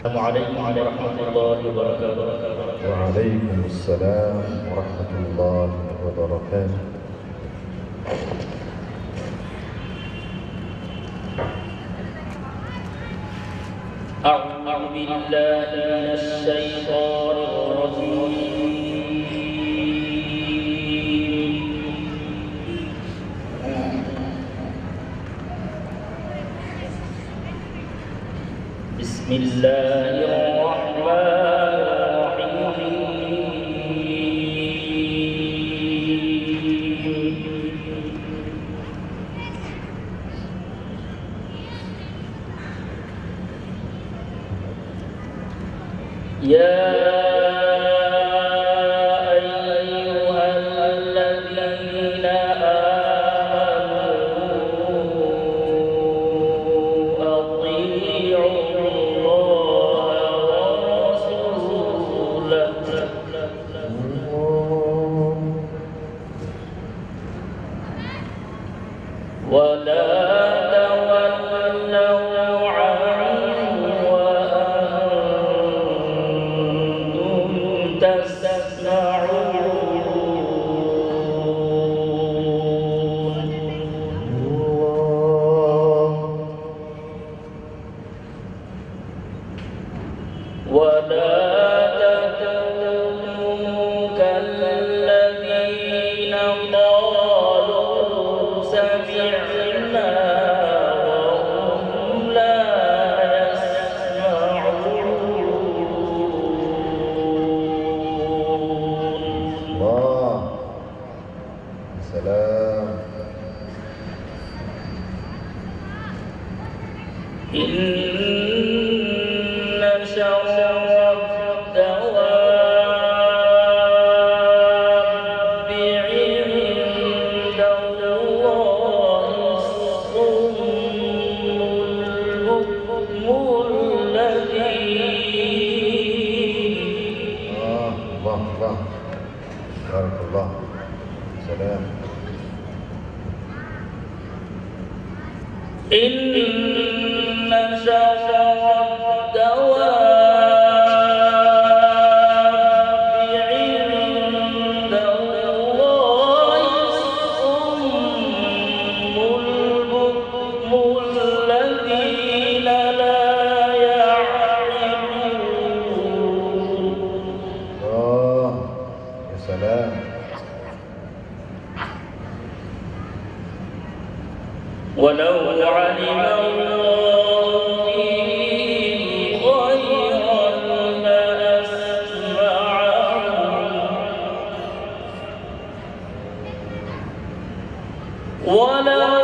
السلام عليكم ورحمة الله وبركاته. وعليكم السلام ورحمة الله وبركاته. أعوذ بالله من الشيطان الرجيم. بسم الله الرحمن الرحيم. يا أيها الذين آمنوا أطيعوا الله ورسوله ولا تولوا عنه وأنتم تسمعون. ولا تكونوا كالذين قالوا سمعنا وهم لا يسمعون. الله سلام. إن شر الدواب عند الله الصم البكم الذين الله بارك الله. سلام. إن شر الدواب عند الله الصم البكم الذين لا يعقلون. يا سلام. ولو علم الله فيهم خيرا لأسمعهم ولو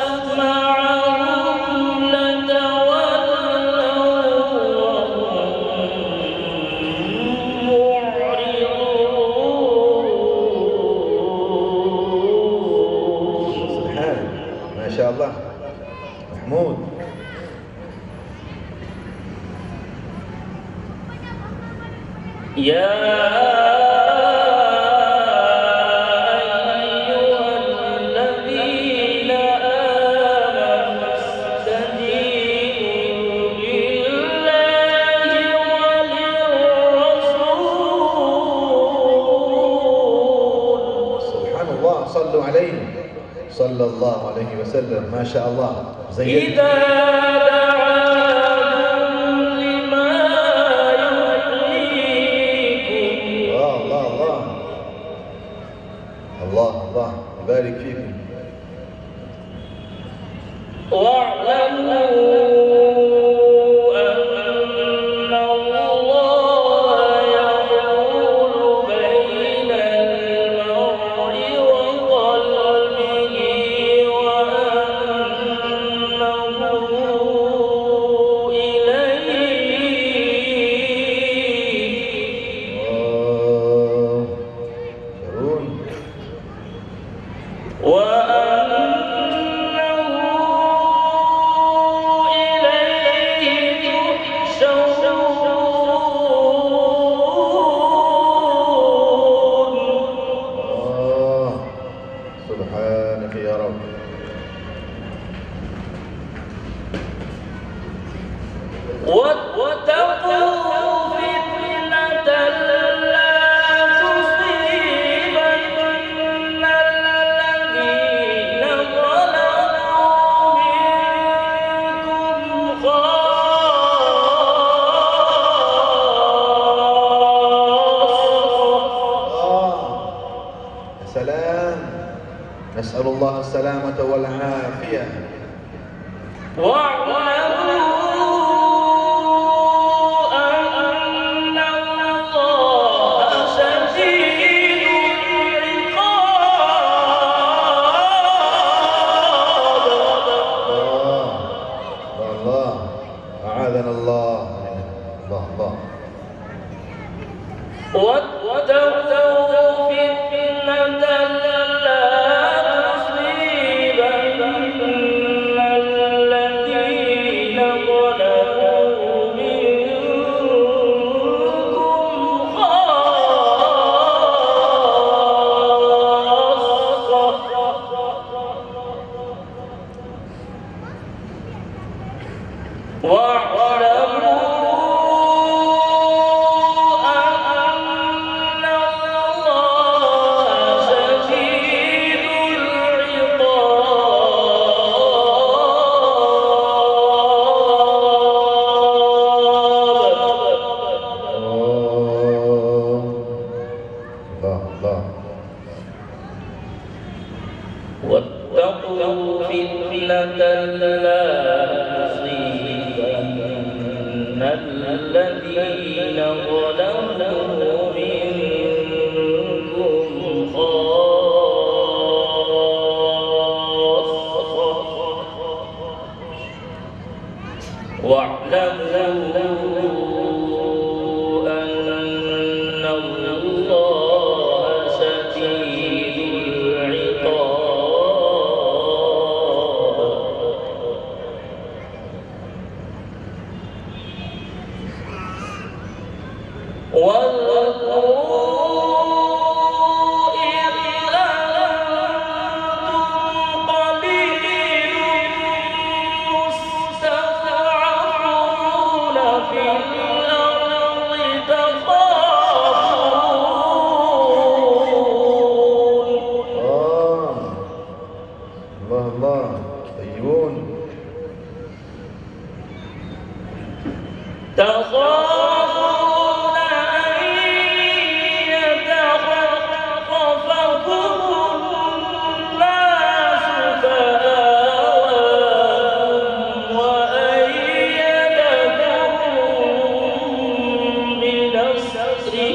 أسمعهم لتولوا وهم معرضون. سبحان ما شاء الله. محمود. يا أيها الذين آمنوا استجيبوا لله وللرسول. سبحان الله. صلوا عليه صلى الله عليه وسلم. ما شاء الله. زين. إذا دعاكم لما يحييكم. الله يبارك فيكم. واعلموا أن الله يحول بين المرء وقلبه وأنه نسأل الله السلامة والعافية. أعاذنا الله. الله الله. واتقوا فتنة لا تصيبن الذين ظلموا منكم خاصة واتقوا فتنة لا تصيبن الذين ظلموا منكم خاصة واعلموا أن الله شديد واذكروا إذ أنتم قليل مستضعفون في الأرض تخافون. الله الله. طيبون. تخافون أن يتخطفكم الناس فآواكم وأيدكم بنصره.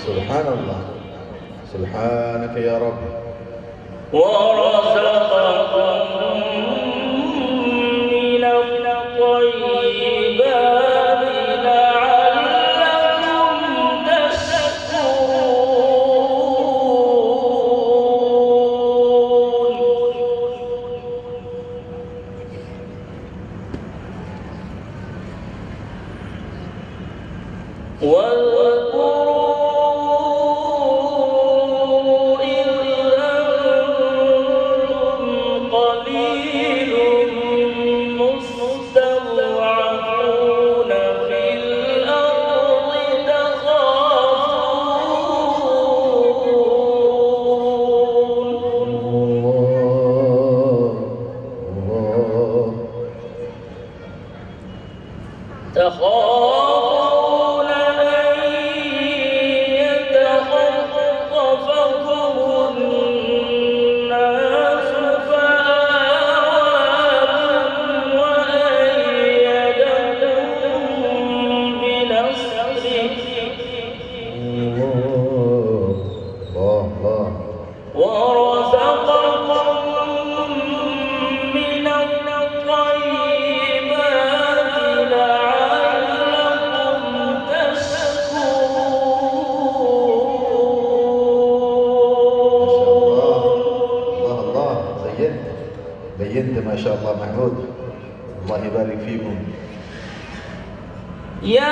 سبحان الله. سبحانك يا رب. ورزقكم من الطيبات لعلكم تشكرون. واذكروا إذ أنتم قليل مستضعفون في الأرض تخافون أن يتخطفكم الناس فآواكم وأيدكم بنصره ورزقكم من الطيبات لعلكم تشكرون. الله. زينت ما شاء الله محمود. الله يبارك فيكم. يا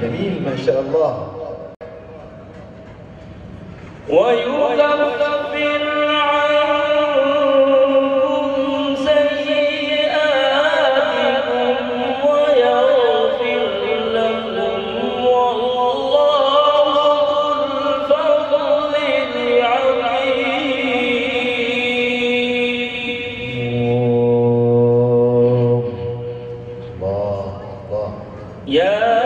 جميل ما شاء الله. ويكفر عنكم سيئاتكم ويغفر لكم والله ذو الفضل العظيم. الله يا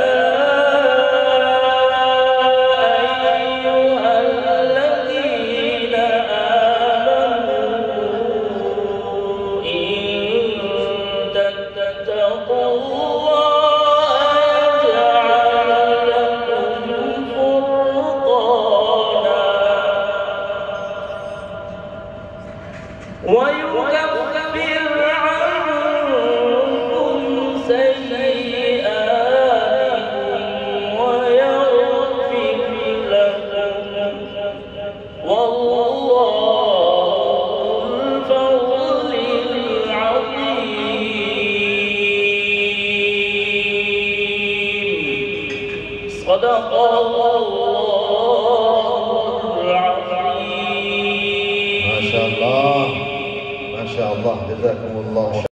ويكفر عنكم سيئاتكم ويغفر لكم والله ذو الفضل العظيم. صدق الله العظيم. ما شاء الله جزاكم الله